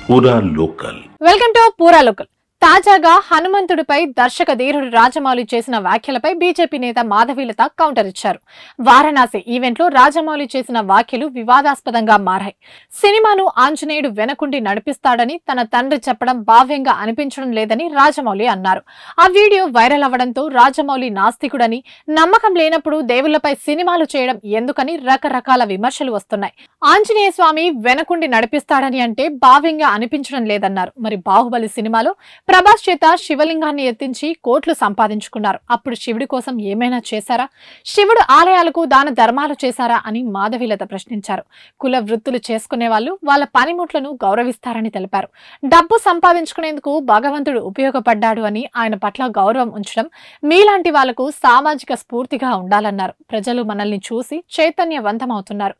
పూరా local. Welcome to పూరా local. తాజాగా హనుమంతుడిపై దర్శక ధీరుడు రాజమౌళి చేసిన వ్యాఖ్యలపై బీజేపీ నేత మాధవీలత కౌంటర్ ఇచ్చారు. వారణాసి ఈవెంట్ లో రాజమౌళి చేసిన వ్యాఖ్యలు వివాదాస్పదంగా మారాయి. సినిమాను ఆంజనేయుడు వెనకుండి నడిపిస్తాడని తన తండ్రి చెప్పడం భావ్యంగా అనిపించడం లేదని రాజమౌళి అన్నారు. ఆ వీడియో వైరల్ అవ్వడంతో రాజమౌళి నాస్తికుడని, నమ్మకం లేనప్పుడు దేవుళ్లపై సినిమాలు చేయడం ఎందుకని రకరకాల విమర్శలు వస్తున్నాయి. ఆంజనేయ స్వామి వెనకుండి నడిపిస్తాడని అంటే భావ్యంగా అనిపించడం లేదన్నారు. మరి బాహుబలి సినిమాలో ప్రభాస్ చేత శివలింగాన్ని ఎత్తించి కోట్లు సంపాదించుకున్నారు. అప్పుడు శివుడి కోసం ఏమైనా చేశారా? శివుడు ఆలయాలకు దాన ధర్మాలు చేశారా అని మాధవీలత ప్రశ్నించారు. కుల వృత్తులు చేసుకునే వాళ్ళు వాళ్ళ పనిముట్లను గౌరవిస్తారని తెలిపారు. డబ్బు సంపాదించుకునేందుకు భగవంతుడు ఉపయోగపడ్డాడు అని ఆయన పట్ల గౌరవం ఉంచడం మీలాంటి వాళ్లకు సామాజిక స్ఫూర్తిగా ఉండాలన్నారు. ప్రజలు మనల్ని చూసి చైతన్యవంతమవుతున్నారు.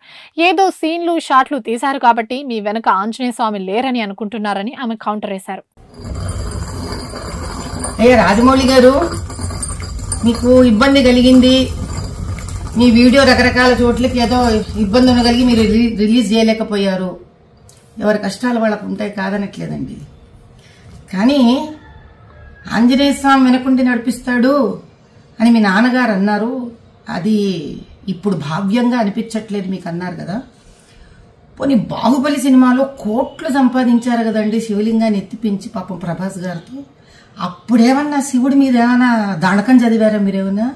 ఏదో సీన్లు షాట్లు తీశారు కాబట్టి మీ వెనుక ఆంజనేయ స్వామి లేరని అనుకుంటున్నారని ఆమె కౌంటర్ వేశారు. రాజమౌళి గారు, మీకు ఇబ్బంది కలిగింది, మీ వీడియో రకరకాల చోట్లకి ఏదో ఇబ్బంది ఉండగలిగి మీరు రిలీజ్ చేయలేకపోయారు. ఎవరి కష్టాలు వాళ్ళకు ఉంటాయి, కాదనట్లేదండి. కానీ ఆంజనేయ స్వామి వెనకుండి నడిపిస్తాడు అని మీ నాన్నగారు అన్నారు. అది ఇప్పుడు భావ్యంగా అనిపించట్లేదు మీకు అన్నారు కదా. పోనీ బాహుబలి సినిమాలో కోట్లు సంపాదించారు కదండి శివలింగాన్ని ఎత్తిపించి పాపం ప్రభాస్ గారితో. అప్పుడేమన్నా శివుడి మీద ఏమైనా దానకం చదివారా మీరేమన్నా?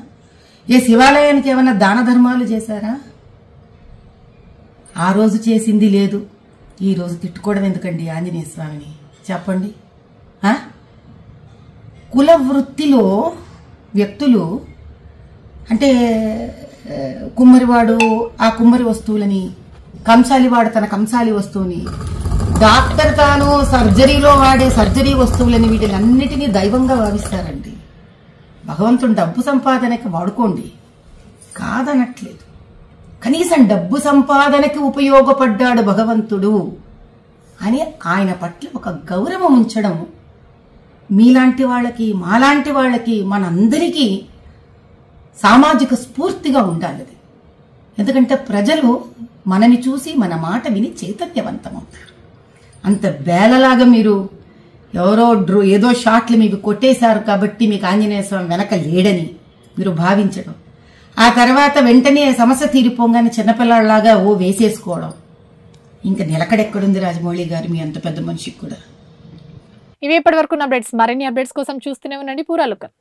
ఏ శివాలయానికి ఏమన్నా దాన ధర్మాలు చేశారా? ఆ రోజు చేసింది లేదు, ఈ రోజు తిట్టుకోవడం ఎందుకండి ఆంజనేయ స్వామిని చెప్పండి. కుల వృత్తిలో వ్యక్తులు అంటే కుమ్మరివాడు ఆ కుమ్మరి వస్తువులని, కంసాలివాడు తన కంసాలి వస్తువుని, డాక్టర్ తాను సర్జరీలో వాడే సర్జరీ వస్తువులని, వీటిలన్నిటినీ దైవంగా భావిస్తారండి. భగవంతుడు డబ్బు సంపాదనకి వాడుకోండి, కాదనట్లేదు. కనీసం డబ్బు సంపాదనకి ఉపయోగపడ్డాడు భగవంతుడు అని ఆయన పట్ల ఒక గౌరవం ఉంచడం మీలాంటి వాళ్ళకి, మాలాంటి వాళ్ళకి, మనందరికీ సామాజిక స్ఫూర్తిగా ఉండాలి. ఎందుకంటే ప్రజలు మనని చూసి మన మాట విని చైతన్యవంతమవుతారు. అంత బేలలాగా మీరు ఎవరో ఏదో షాట్లు మీకు కొట్టేశారు కాబట్టి మీకు ఆంజనేయ స్వామి వెనక లేడని మీరు భావించడం, ఆ తర్వాత వెంటనే సమస్య తీరిపోగానే చిన్నపిల్లలాగా వేసేసుకోవడం, ఇంకా నిలకడెక్కడుంది రాజమౌళి గారు మీ అంత పెద్ద మనిషికి కూడా. ఇవి ఇప్పటి వరకు అప్డేట్స్. మరిన్ని అప్డేట్స్ కోసం చూస్తూనే ఉండండి పూరా లోకల్.